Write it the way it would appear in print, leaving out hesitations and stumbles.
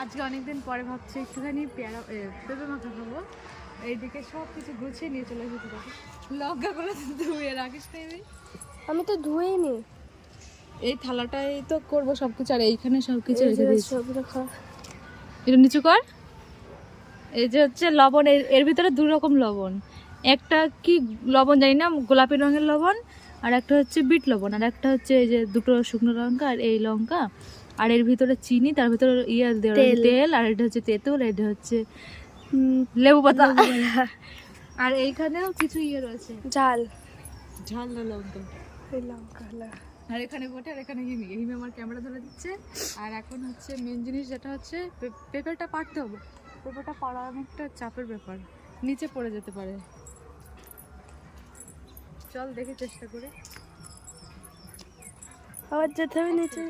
আজকে অনেকদিন পরে ভাবছি একটুখানি পেঁপে মাখা খাবো। এইদিকে সব কিছু গুছিয়ে নিয়ে চলে যেতে পারি। লঙ্কাগুলো ধুয়ে রাখিস না? আমি তো ধুয়েই নি। এই থালাটাই তো করবো সবকিছু, আর এইখানে সবকিছু রেখে দিয়েছি। এটা নিচু কর। এই যে হচ্ছে লবণ, এর ভিতরে দু রকম লবণ। একটা কি লবণ জানি না, গোলাপি রঙের লবণ, আর একটা হচ্ছে বিট লবণ, আর একটা হচ্ছে এই যে দুটো শুকনো লঙ্কা আর এই লঙ্কা, আর এর ভিতরে চিনি, তার ভিতরে তেল, আর এটা হচ্ছে তেঁতুল, এটা হচ্ছে লেবু পাতা। আর এইখানেও কিছু রয়েছে, ঝাল লঙ্কা। আর এখানে বটে, আর এখানে হিমি আমার ক্যামেরা ধরে দিচ্ছে। আর এখন হচ্ছে মেন জিনিস যেটা হচ্ছে পেঁপেটা পাড়তে হবে। পেঁপেটা পাড়া অনেকটা চাপের ব্যাপার, নিচে পড়ে যেতে পারে। চল দেখি চেষ্টা করে। আবার যেতে হবে নিচে।